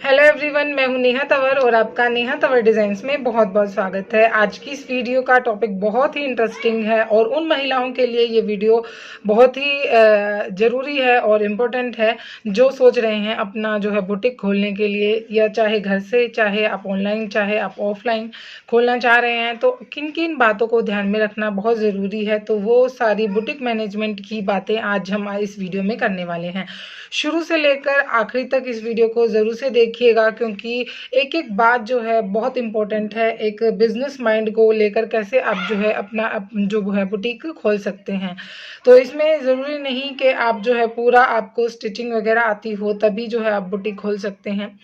Hello everyone, मैं हूं नेहा तंवर और आपका नेहा तंवर डिज़ाइंस में बहुत बहुत स्वागत है। आज की इस वीडियो का टॉपिक बहुत ही इंटरेस्टिंग है और उन महिलाओं के लिए ये वीडियो बहुत ही ज़रूरी है और इम्पोर्टेंट है जो सोच रहे हैं अपना जो है बुटीक खोलने के लिए, या चाहे घर से, चाहे आप ऑनलाइन, चाहे आप ऑफलाइन खोलना चाह रहे हैं। तो किन किन बातों को ध्यान में रखना बहुत ज़रूरी है, तो वो सारी बुटीक मैनेजमेंट की बातें आज हम इस वीडियो में करने वाले हैं। शुरू से लेकर आखिरी तक इस वीडियो को ज़रूर से देखिएगा, क्योंकि एक एक बात जो है बहुत इम्पोर्टेंट है। एक बिजनेस माइंड को लेकर कैसे आप जो है अपना जो है बुटीक खोल सकते हैं। तो इसमें ज़रूरी नहीं कि आप जो है पूरा आपको स्टिचिंग वगैरह आती हो तभी जो है आप बुटीक खोल सकते हैं।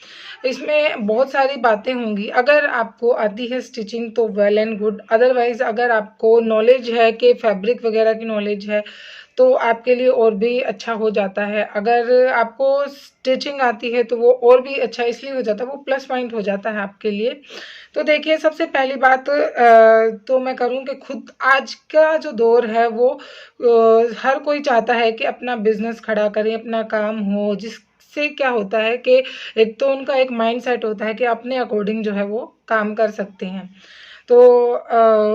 इसमें बहुत सारी बातें होंगी। अगर आपको आती है स्टिचिंग तो वेल एंड गुड, अदरवाइज़ अगर आपको नॉलेज है कि फैब्रिक वगैरह की नॉलेज है तो आपके लिए और भी अच्छा हो जाता है। अगर आपको स्टिचिंग आती है तो वो और भी अच्छा इसलिए हो जाता है, वो प्लस पॉइंट हो जाता है आपके लिए। तो देखिए, सबसे पहली बात तो मैं करूँ कि खुद आज का जो दौर है वो हर कोई चाहता है कि अपना बिजनेस खड़ा करें, अपना काम हो, जिससे क्या होता है कि एक तो उनका एक माइंड सेट होता है कि अपने अकॉर्डिंग जो है वो काम कर सकते हैं। तो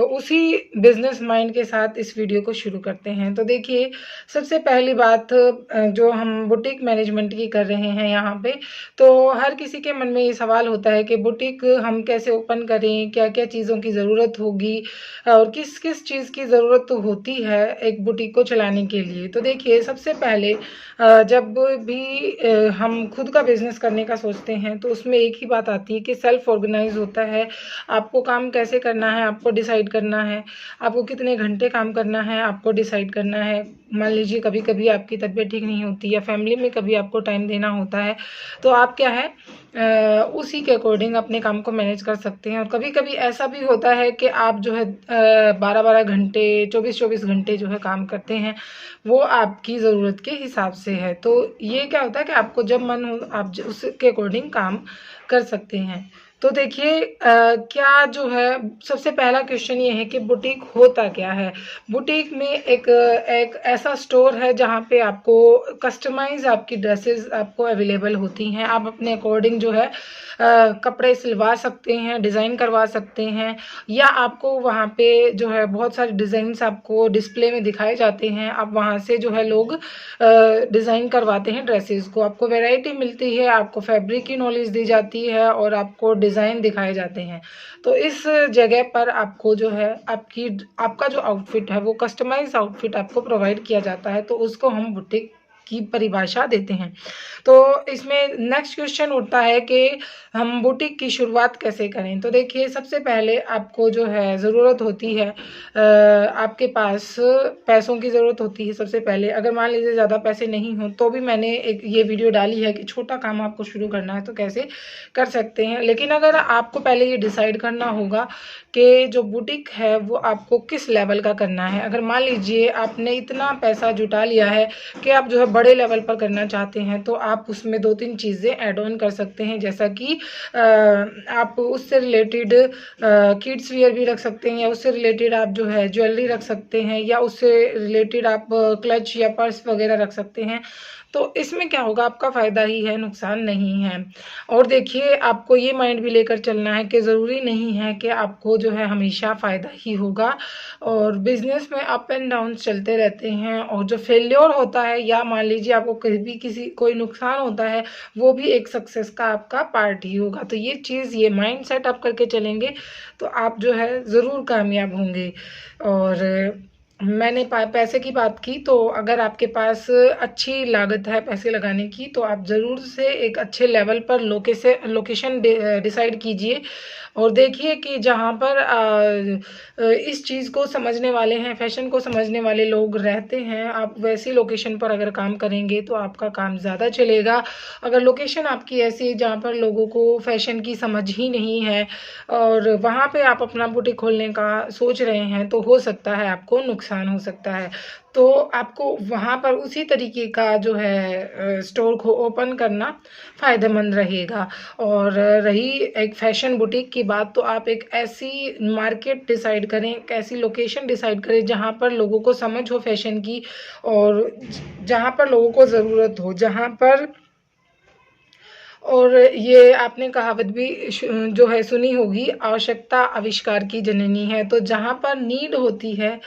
उसी बिजनेस माइंड के साथ इस वीडियो को शुरू करते हैं। तो देखिए, सबसे पहली बात जो हम बुटीक मैनेजमेंट की कर रहे हैं यहाँ पे, तो हर किसी के मन में ये सवाल होता है कि बुटीक हम कैसे ओपन करें, क्या क्या चीज़ों की ज़रूरत होगी और किस किस चीज़ की ज़रूरत तो होती है एक बुटीक को चलाने के लिए। तो देखिए, सबसे पहले जब भी हम खुद का बिजनेस करने का सोचते हैं तो उसमें एक ही बात आती है कि सेल्फ ऑर्गेनाइज होता है। आपको काम कैसे करना है आपको डिसाइड करना है, आपको कितने घंटे काम करना है आपको डिसाइड करना है। मान लीजिए कभी कभी आपकी तबीयत ठीक नहीं होती या फैमिली में कभी आपको टाइम देना होता है, तो आप क्या है उसी के अकॉर्डिंग अपने काम को मैनेज कर सकते हैं। और कभी कभी ऐसा भी होता है कि आप जो है 12-12 घंटे, 24-24 घंटे जो है काम करते हैं, वो आपकी ज़रूरत के हिसाब से है। तो ये क्या होता है कि आपको जब मन हो आप उसके अकॉर्डिंग काम कर सकते हैं। तो देखिए, क्या जो है सबसे पहला क्वेश्चन ये है कि बुटीक होता क्या है। बुटीक में एक एक ऐसा स्टोर है जहाँ पे आपको कस्टमाइज आपकी ड्रेसेस आपको अवेलेबल होती हैं। आप अपने अकॉर्डिंग जो है कपड़े सिलवा सकते हैं, डिज़ाइन करवा सकते हैं, या आपको वहाँ पे जो है बहुत सारे डिज़ाइंस आपको डिस्प्ले में दिखाए जाते हैं। आप वहाँ से जो है लोग डिज़ाइन करवाते हैं ड्रेसेस को, आपको वैरायटी मिलती है, आपको फैब्रिक की नॉलेज दी जाती है और आपको डिज़ाइन दिखाए जाते हैं। तो इस जगह पर आपको जो है आपका जो आउटफिट है वो कस्टमाइज आउटफिट आपको प्रोवाइड किया जाता है, तो उसको हम बुटीक की परिभाषा देते हैं। तो इसमें नेक्स्ट क्वेश्चन उठता है कि हम बुटीक की शुरुआत कैसे करें। तो देखिए, सबसे पहले आपको जो है ज़रूरत होती है आपके पास पैसों की ज़रूरत होती है। सबसे पहले अगर मान लीजिए ज़्यादा पैसे नहीं हो तो भी मैंने एक ये वीडियो डाली है कि छोटा काम आपको शुरू करना है तो कैसे कर सकते हैं। लेकिन अगर आपको पहले ये डिसाइड करना होगा कि जो बुटीक है वो आपको किस लेवल का करना है। अगर मान लीजिए आपने इतना पैसा जुटा लिया है कि आप जो है बड़े लेवल पर करना चाहते हैं, तो आप उसमें 2-3 चीज़ें ऐड ऑन कर सकते हैं। जैसा कि आप उससे रिलेटेड किड्स वियर भी रख सकते हैं, या उससे रिलेटेड आप जो है ज्वेलरी रख सकते हैं, या उससे रिलेटेड आप क्लच या पर्स वगैरह रख सकते हैं। तो इसमें क्या होगा, आपका फ़ायदा ही है, नुकसान नहीं है। और देखिए, आपको ये माइंड भी लेकर चलना है कि ज़रूरी नहीं है कि आपको जो है हमेशा फ़ायदा ही होगा। और बिज़नेस में अप एंड डाउन चलते रहते हैं, और जो फेल्योर होता है या मान लीजिए आपको कहीं भी कोई नुकसान होता है, वो भी एक सक्सेस का आपका पार्ट ही होगा। तो ये चीज़, ये माइंड सेट आप करके चलेंगे तो आप जो है ज़रूर कामयाब होंगे। और मैंने पैसे की बात की, तो अगर आपके पास अच्छी लागत है पैसे लगाने की, तो आप ज़रूर से एक अच्छे लेवल पर लोकेशन डिसाइड कीजिए और देखिए कि जहाँ पर इस चीज़ को समझने वाले हैं, फैशन को समझने वाले लोग रहते हैं, आप वैसी लोकेशन पर अगर काम करेंगे तो आपका काम ज़्यादा चलेगा। अगर लोकेशन आपकी ऐसी है जहाँ पर लोगों को फैशन की समझ ही नहीं है और वहाँ पे आप अपना बुटीक खोलने का सोच रहे हैं, तो हो सकता है आपको नुकसान हो सकता है। तो आपको वहाँ पर उसी तरीके का जो है स्टोर को ओपन करना फ़ायदेमंद रहेगा। और रही एक फ़ैशन बुटीक की बात, तो आप एक ऐसी मार्केट डिसाइड करें, एक ऐसी लोकेशन डिसाइड करें जहाँ पर लोगों को समझ हो फ़ैशन की, और जहाँ पर लोगों को ज़रूरत हो, जहाँ पर और ये आपने कहावत भी जो है सुनी होगी, आवश्यकता आविष्कार की जननी है। तो जहाँ पर नीड होती है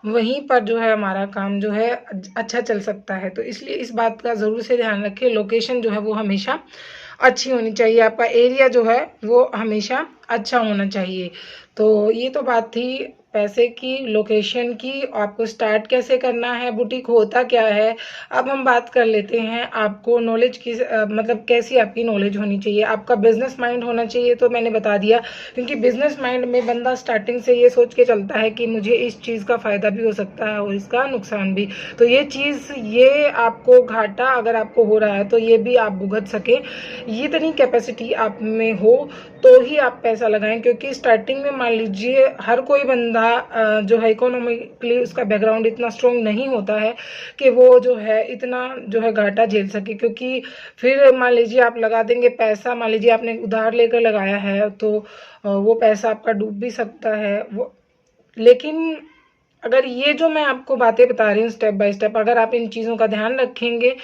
वहीं पर जो है हमारा काम जो है अच्छा चल सकता है। तो इसलिए इस बात का ज़रूर से ध्यान रखें, लोकेशन जो है वो हमेशा अच्छी होनी चाहिए, आपका एरिया जो है वो हमेशा अच्छा होना चाहिए। तो ये तो बात थी पैसे की, लोकेशन की, आपको स्टार्ट कैसे करना है, बुटीक होता क्या है। अब हम बात कर लेते हैं आपको नॉलेज की, मतलब कैसी आपकी नॉलेज होनी चाहिए। आपका बिजनेस माइंड होना चाहिए, तो मैंने बता दिया, क्योंकि बिजनेस माइंड में बंदा स्टार्टिंग से ये सोच के चलता है कि मुझे इस चीज़ का फ़ायदा भी हो सकता है और इसका नुकसान भी। तो ये चीज़, ये आपको घाटा अगर आपको हो रहा है तो ये भी आप भुगत सके, ये इतनी कैपेसिटी आप में हो तो ही आप पैसा लगाएं। क्योंकि स्टार्टिंग में मान लीजिए हर कोई बंदा जो है इकोनॉमिकली उसका बैकग्राउंड इतना स्ट्रॉन्ग नहीं होता है कि वो जो है इतना जो है घाटा झेल सके। क्योंकि फिर मान लीजिए आप लगा देंगे पैसा, मान लीजिए आपने उधार लेकर लगाया है तो वो पैसा आपका डूब भी सकता है वो। लेकिन अगर ये जो मैं आपको बातें बता रही हूँ स्टेप बाय स्टेप, अगर आप इन चीज़ों का ध्यान रखेंगे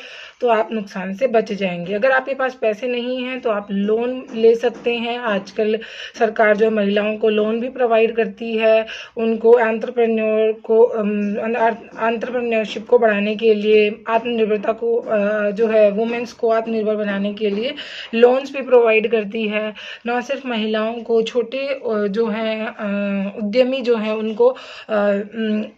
तो आप नुकसान से बच जाएंगे। अगर आपके पास पैसे नहीं हैं तो आप लोन ले सकते हैं। आजकल सरकार जो महिलाओं को लोन भी प्रोवाइड करती है, उनको एंटरप्रेन्योरशिप को बढ़ाने के लिए, आत्मनिर्भरता को जो है वुमेन्स को आत्मनिर्भर बनाने के लिए लोन्स भी प्रोवाइड करती है। न सिर्फ महिलाओं को, छोटे जो हैं उद्यमी जो हैं उनको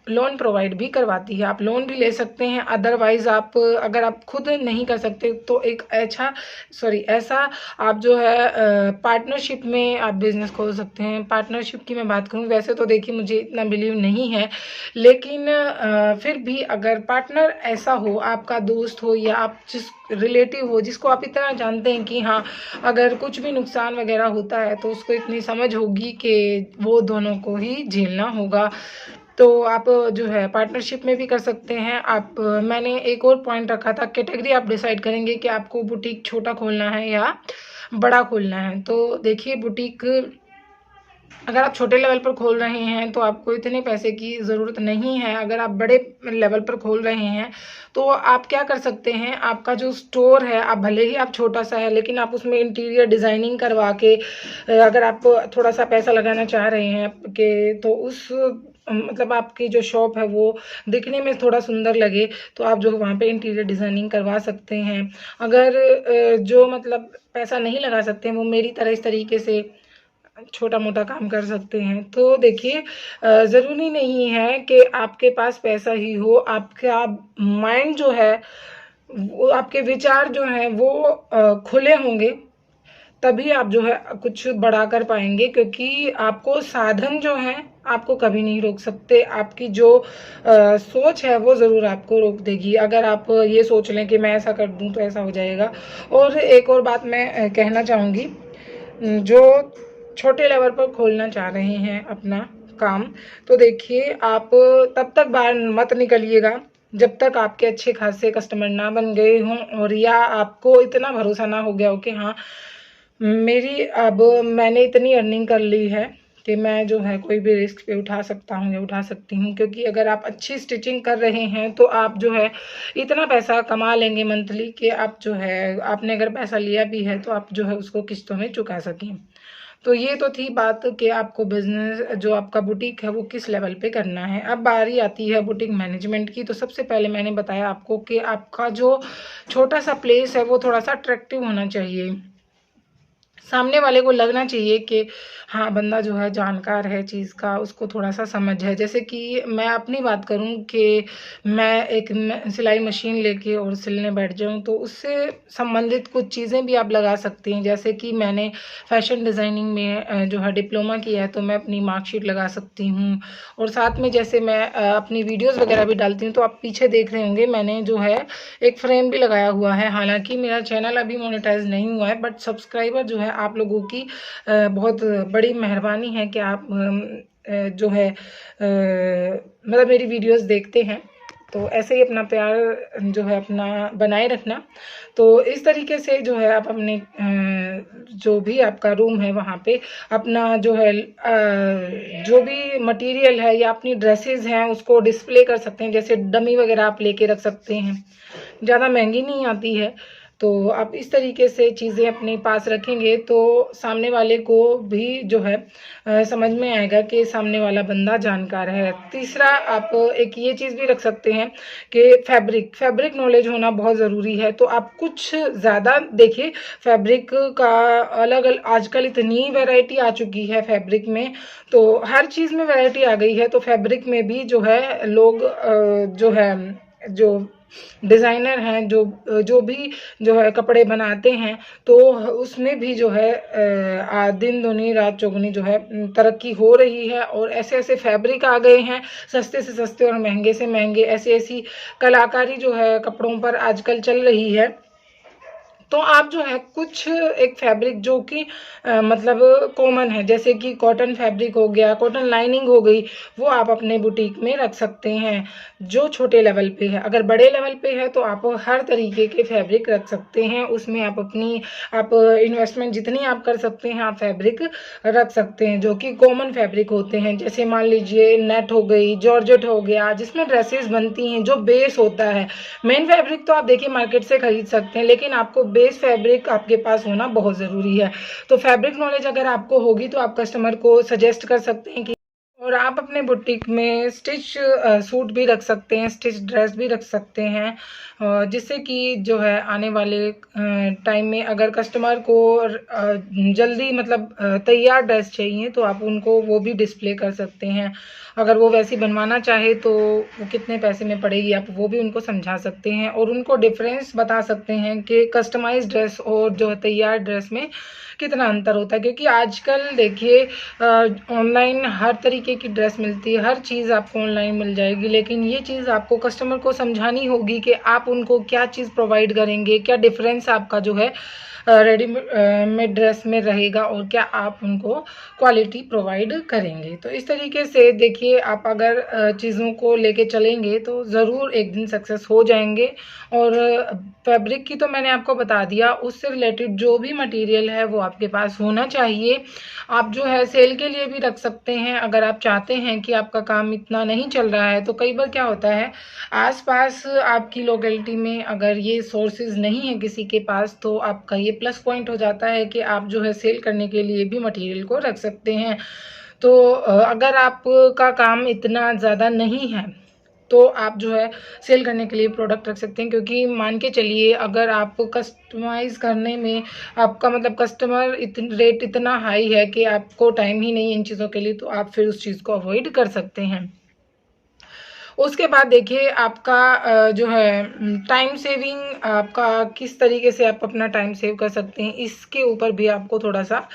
लोन प्रोवाइड भी करवाती है। आप लोन भी ले सकते हैं। अदरवाइज आप अगर आप खुद नहीं कर सकते तो एक ऐसा आप जो है पार्टनरशिप में आप बिजनेस खोल सकते हैं। पार्टनरशिप की मैं बात करूं, वैसे तो देखिए मुझे इतना बिलीव नहीं है, लेकिन फिर भी अगर पार्टनर ऐसा हो, आपका दोस्त हो या आप जिस रिलेटिव हो जिसको आप इतना जानते हैं कि हाँ अगर कुछ भी नुकसान वगैरह होता है तो उसको इतनी समझ होगी कि वो दोनों को ही झेलना होगा, तो आप जो है पार्टनरशिप में भी कर सकते हैं। आप मैंने एक और पॉइंट रखा था, कैटेगरी आप डिसाइड करेंगे कि आपको बुटीक छोटा खोलना है या बड़ा खोलना है। तो देखिए बुटीक अगर आप छोटे लेवल पर खोल रहे हैं तो आपको इतने पैसे की ज़रूरत नहीं है। अगर आप बड़े लेवल पर खोल रहे हैं तो आप क्या कर सकते हैं, आपका जो स्टोर है, आप भले ही आप छोटा सा है लेकिन आप उसमें इंटीरियर डिज़ाइनिंग करवा के अगर आप थोड़ा सा पैसा लगाना चाह रहे हैं कि तो उस मतलब आपकी जो शॉप है वो दिखने में थोड़ा सुंदर लगे तो आप जो वहाँ पे इंटीरियर डिज़ाइनिंग करवा सकते हैं। अगर जो मतलब पैसा नहीं लगा सकते हैं वो मेरी तरह इस तरीके से छोटा मोटा काम कर सकते हैं। तो देखिए ज़रूरी नहीं है कि आपके पास पैसा ही हो, आपका माइंड जो है वो, आपके विचार जो हैं वो खुले होंगे तभी आप जो है कुछ बड़ा कर पाएंगे। क्योंकि आपको साधन जो हैं आपको कभी नहीं रोक सकते, आपकी जो सोच है वो ज़रूर आपको रोक देगी। अगर आप ये सोच लें कि मैं ऐसा कर दूं तो ऐसा हो जाएगा। और एक और बात मैं कहना चाहूँगी, जो छोटे लेवल पर खोलना चाह रहे हैं अपना काम, तो देखिए आप तब तक बाहर मत निकलिएगा जब तक आपके अच्छे खासे कस्टमर ना बन गए हों और या आपको इतना भरोसा ना हो गया हो कि हाँ मैंने इतनी अर्निंग कर ली है कि मैं जो है कोई भी रिस्क पे उठा सकता हूँ या उठा सकती हूँ। क्योंकि अगर आप अच्छी स्टिचिंग कर रहे हैं तो आप जो है इतना पैसा कमा लेंगे मंथली कि आप जो है, आपने अगर पैसा लिया भी है तो आप जो है उसको किस्तों में चुका सकें। तो ये तो थी बात कि आपको बिजनेस जो आपका बुटीक है वो किस लेवल पे करना है। अब बारी आती है बुटीक मैनेजमेंट की। तो सबसे पहले मैंने बताया आपको कि आपका जो छोटा सा प्लेस है वो थोड़ा सा अट्रैक्टिव होना चाहिए, सामने वाले को लगना चाहिए कि हाँ बंदा जो है जानकार है चीज़ का, उसको थोड़ा सा समझ है। जैसे कि मैं अपनी बात करूं कि मैं एक सिलाई मशीन लेके और सिलने बैठ जाऊं तो उससे संबंधित कुछ चीज़ें भी आप लगा सकती हैं। जैसे कि मैंने फैशन डिज़ाइनिंग में जो है डिप्लोमा किया है तो मैं अपनी मार्कशीट लगा सकती हूँ। और साथ में जैसे मैं अपनी वीडियोज़ वगैरह भी डालती हूँ तो आप पीछे देख रहे होंगे मैंने जो है एक फ्रेम भी लगाया हुआ है। हालांकि मेरा चैनल अभी मोनेटाइज नहीं हुआ है बट सब्सक्राइबर जो है आप लोगों की बहुत बड़ी मेहरबानी है कि आप जो है मतलब मेरी वीडियोस देखते हैं। तो ऐसे ही अपना प्यार जो है अपना बनाए रखना। तो इस तरीके से जो है आप अपने जो भी आपका रूम है वहाँ पे अपना जो है जो भी मटेरियल है या अपनी ड्रेसेस हैं उसको डिस्प्ले कर सकते हैं। जैसे डमी वगैरह आप लेके रख सकते हैं, ज़्यादा महंगी नहीं आती है तो आप इस तरीके से चीज़ें अपने पास रखेंगे तो सामने वाले को भी जो है समझ में आएगा कि सामने वाला बंदा जानकार है। तीसरा, आप एक ये चीज़ भी रख सकते हैं कि फैब्रिक नॉलेज होना बहुत ज़रूरी है। तो आप कुछ ज़्यादा देखिए, फैब्रिक का अलग अलग आजकल इतनी वैरायटी आ चुकी है फैब्रिक में, तो हर चीज़ में वैरायटी आ गई है। तो फैब्रिक में भी जो है लोग जो डिज़ाइनर हैं, जो भी जो है कपड़े बनाते हैं, तो उसमें भी जो है दिन दूनी रात चौगुनी जो है तरक्की हो रही है। और ऐसे ऐसे फैब्रिक आ गए हैं, सस्ते से सस्ते और महंगे से महंगे, ऐसी ऐसी कलाकारी जो है कपड़ों पर आजकल चल रही है। तो आप जो है कुछ एक फैब्रिक जो कि मतलब कॉमन है, जैसे कि कॉटन फैब्रिक हो गया, कॉटन लाइनिंग हो गई, वो आप अपने बुटीक में रख सकते हैं जो छोटे लेवल पे है। अगर बड़े लेवल पे है तो आप हर तरीके के फैब्रिक रख सकते हैं, उसमें आप इन्वेस्टमेंट जितनी आप कर सकते हैं आप फैब्रिक रख सकते हैं जो कि कॉमन फैब्रिक होते हैं। जैसे मान लीजिए नेट हो गई, जॉर्जेट हो गया, जिसमें ड्रेसेस बनती हैं, जो बेस होता है। मेन फैब्रिक तो आप देखिए मार्केट से खरीद सकते हैं, लेकिन आपको बेस फैब्रिक आपके पास होना बहुत ज़रूरी है। तो फैब्रिक नॉलेज अगर आपको होगी तो आप कस्टमर को सजेस्ट कर सकते हैं कि, और आप अपने बुटीक में स्टिच सूट भी रख सकते हैं, स्टिच ड्रेस भी रख सकते हैं, जिससे कि जो है आने वाले टाइम में अगर कस्टमर को जल्दी मतलब तैयार ड्रेस चाहिए तो आप उनको वो भी डिस्प्ले कर सकते हैं। अगर वो वैसी बनवाना चाहे तो वो कितने पैसे में पड़ेगी, आप वो भी उनको समझा सकते हैं और उनको डिफरेंस बता सकते हैं कि कस्टमाइज ड्रेस और जो है तैयार ड्रेस में कितना अंतर होता है। क्योंकि आजकल देखिए ऑनलाइन हर तरीके की ड्रेस मिलती है, हर चीज़ आपको ऑनलाइन मिल जाएगी, लेकिन ये चीज़ आपको कस्टमर को समझानी होगी कि आप उनको क्या चीज़ प्रोवाइड करेंगे, क्या डिफरेंस आपका जो है रेडीमेड ड्रेस में रहेगा और क्या आप उनको क्वालिटी प्रोवाइड करेंगे। तो इस तरीके से देखिए, आप अगर चीज़ों को लेके चलेंगे तो ज़रूर एक दिन सक्सेस हो जाएंगे। और फैब्रिक की तो मैंने आपको बता दिया, उससे रिलेटेड जो भी मटेरियल है वो आपके पास होना चाहिए। आप जो है सेल के लिए भी रख सकते हैं, अगर आप चाहते हैं कि आपका काम इतना नहीं चल रहा है। तो कई बार क्या होता है, आसपास आपकी लोकेलिटी में अगर ये सोर्सेज नहीं है किसी के पास, तो आपका ये प्लस पॉइंट हो जाता है कि आप जो है सेल करने के लिए भी मटेरियल को रख सकते हैं। तो अगर आपका काम इतना ज़्यादा नहीं है तो आप जो है सेल करने के लिए प्रोडक्ट रख सकते हैं। क्योंकि मान के चलिए, अगर आप कस्टमाइज़ करने में आपका मतलब कस्टमर रेट इतना हाई है कि आपको टाइम ही नहीं है इन चीज़ों के लिए, तो आप फिर उस चीज़ को अवॉइड कर सकते हैं। उसके बाद देखिए, आपका जो है टाइम सेविंग, आपका किस तरीके से आप अपना टाइम सेव कर सकते हैं, इसके ऊपर भी आपको थोड़ा सा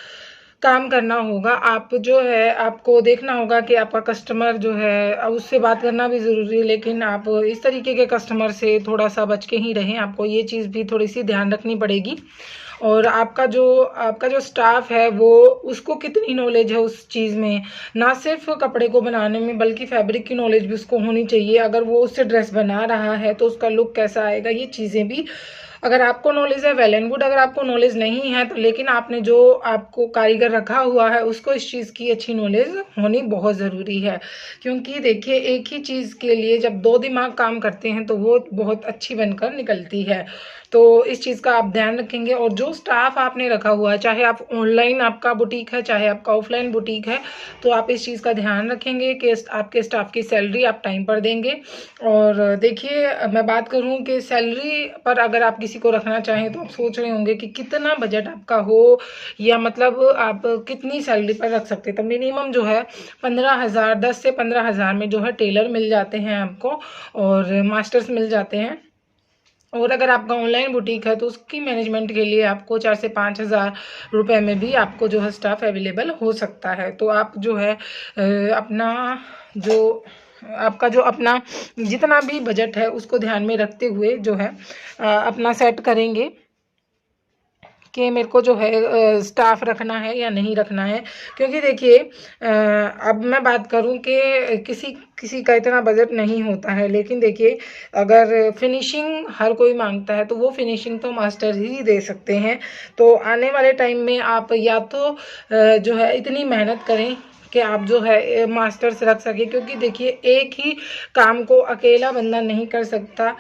काम करना होगा। आप जो है आपको देखना होगा कि आपका कस्टमर जो है उससे बात करना भी ज़रूरी है, लेकिन आप इस तरीके के कस्टमर से थोड़ा सा बच के ही रहें। आपको ये चीज़ भी थोड़ी सी ध्यान रखनी पड़ेगी। और आपका जो स्टाफ है वो उसको कितनी नॉलेज है उस चीज़ में, ना सिर्फ कपड़े को बनाने में बल्कि फैब्रिक की नॉलेज भी उसको होनी चाहिए। अगर वो उससे ड्रेस बना रहा है तो उसका लुक कैसा आएगा, ये चीज़ें भी अगर आपको नॉलेज है वेल एंड गुड। अगर आपको नॉलेज नहीं है तो लेकिन आपने जो आपको कारीगर रखा हुआ है उसको इस चीज़ की अच्छी नॉलेज होनी बहुत ज़रूरी है। क्योंकि देखिए, एक ही चीज़ के लिए जब दो दिमाग काम करते हैं तो वो बहुत अच्छी बनकर निकलती है। तो इस चीज़ का आप ध्यान रखेंगे। और जो स्टाफ आपने रखा हुआ है, चाहे आप ऑनलाइन आपका बुटीक है चाहे आपका ऑफलाइन बुटीक है, तो आप इस चीज़ का ध्यान रखेंगे कि आपके स्टाफ की सैलरी आप टाइम पर देंगे। और देखिए, मैं बात करूं कि सैलरी पर अगर आप किसी को रखना चाहें तो आप सोच रहे होंगे कि कितना बजट आपका हो, या मतलब आप कितनी सैलरी पर रख सकते हैं। तो मिनिमम जो है 15,000, 10 से 15,000 में जो है टेलर मिल जाते हैं आपको, और मास्टर्स मिल जाते हैं। और अगर आपका ऑनलाइन बुटीक है तो उसकी मैनेजमेंट के लिए आपको 4 से 5,000 रुपए में भी आपको जो है स्टाफ अवेलेबल हो सकता है। तो आप जो है अपना जो आपका जो अपना जितना भी बजट है उसको ध्यान में रखते हुए जो है अपना सेट करेंगे कि मेरे को जो है स्टाफ रखना है या नहीं रखना है। क्योंकि देखिए, अब मैं बात करूं कि किसी किसी का इतना बजट नहीं होता है, लेकिन देखिए अगर फिनिशिंग हर कोई मांगता है तो वो फिनिशिंग तो मास्टर ही दे सकते हैं। तो आने वाले टाइम में आप या तो जो है इतनी मेहनत करें कि आप जो है मास्टर्स रख सके। क्योंकि देखिए, एक ही काम को अकेला बंदा नहीं कर सकता।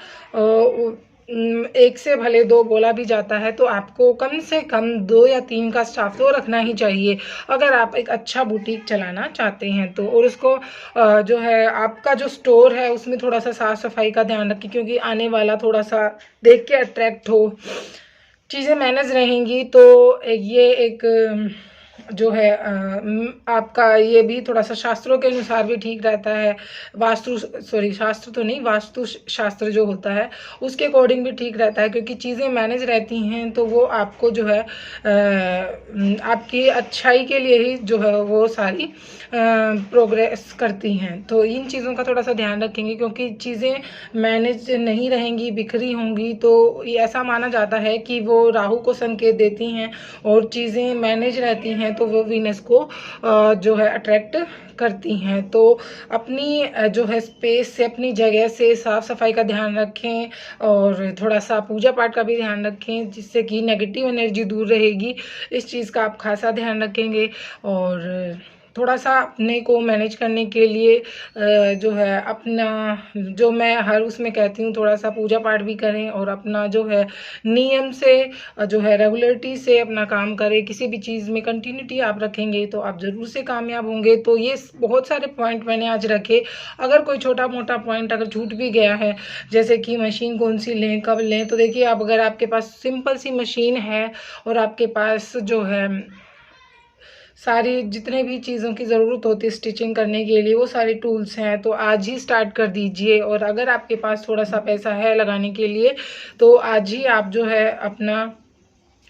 1 से भले 2 बोला भी जाता है, तो आपको कम से कम 2 या 3 का स्टाफ तो रखना ही चाहिए, अगर आप एक अच्छा बुटीक चलाना चाहते हैं तो। और उसको जो है आपका जो स्टोर है उसमें थोड़ा-सा साफ-सफाई का ध्यान रखें, क्योंकि आने वाला थोड़ा-सा देख के अट्रैक्ट हो, चीज़ें मैनेज रहेंगी तो ये एक जो है आपका ये भी थोड़ा-सा शास्त्रों के अनुसार भी ठीक रहता है। शास्त्र तो नहीं, वास्तु शास्त्र जो होता है उसके अकॉर्डिंग भी ठीक रहता है, क्योंकि चीज़ें मैनेज रहती हैं तो वो आपको जो है आपकी अच्छाई के लिए ही जो है वो सारी प्रोग्रेस करती हैं। तो इन चीज़ों का थोड़ा-सा ध्यान रखेंगे, क्योंकि चीज़ें मैनेज नहीं रहेंगी, बिखरी होंगी, तो ये ऐसा माना जाता है कि वो राहु को संकेत देती हैं, और चीज़ें मैनेज रहती हैं तो वो वीनस को जो है अट्रैक्ट करती हैं। तो अपनी जो है स्पेस से, अपनी जगह से साफ सफाई का ध्यान रखें, और थोड़ा सा पूजा पाठ का भी ध्यान रखें, जिससे कि नेगेटिव एनर्जी दूर रहेगी। इस चीज़ का आप खासा ध्यान रखेंगे, और थोड़ा सा अपने को मैनेज करने के लिए जो है अपना, जो मैं हर उसमें कहती हूँ, थोड़ा सा पूजा पाठ भी करें, और अपना जो है नियम से जो है रेगुलरिटी से अपना काम करें। किसी भी चीज़ में कंटिन्यूटी आप रखेंगे तो आप ज़रूर से कामयाब होंगे। तो ये बहुत सारे पॉइंट मैंने आज रखे। अगर कोई छोटा मोटा पॉइंट अगर छूट भी गया है, जैसे कि मशीन कौन सी लें, कब लें, तो देखिए आप, अगर आपके पास सिंपल सी मशीन है और आपके पास जो है सारी जितने भी चीज़ों की ज़रूरत होती है स्टिचिंग करने के लिए, वो सारे टूल्स हैं, तो आज ही स्टार्ट कर दीजिए। और अगर आपके पास थोड़ा सा पैसा है लगाने के लिए, तो आज ही आप जो है अपना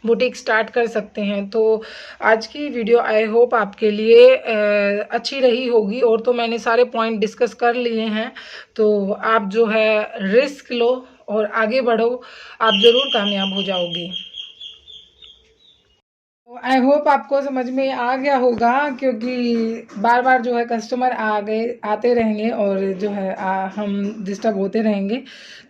बुटीक स्टार्ट कर सकते हैं। तो आज की वीडियो आई होप आपके लिए अच्छी रही होगी, और तो मैंने सारे पॉइंट डिस्कस कर लिए हैं। तो आप जो है रिस्क लो और आगे बढ़ो, आप ज़रूर कामयाब हो जाओगे। आई होप आपको समझ में आ गया होगा, क्योंकि बार बार जो है कस्टमर आते रहेंगे, और जो है हम डिस्टर्ब होते रहेंगे।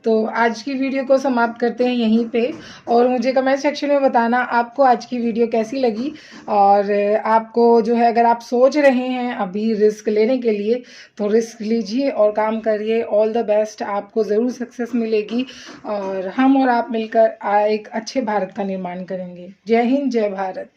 तो आज की वीडियो को समाप्त करते हैं यहीं पे, और मुझे कमेंट सेक्शन में बताना आपको आज की वीडियो कैसी लगी। और आपको जो है, अगर आप सोच रहे हैं अभी रिस्क लेने के लिए, तो रिस्क लीजिए और काम करिए। ऑल द बेस्ट, आपको ज़रूर सक्सेस मिलेगी, और हम और आप मिलकर एक अच्छे भारत का निर्माण करेंगे। जय हिंद, जय भारत।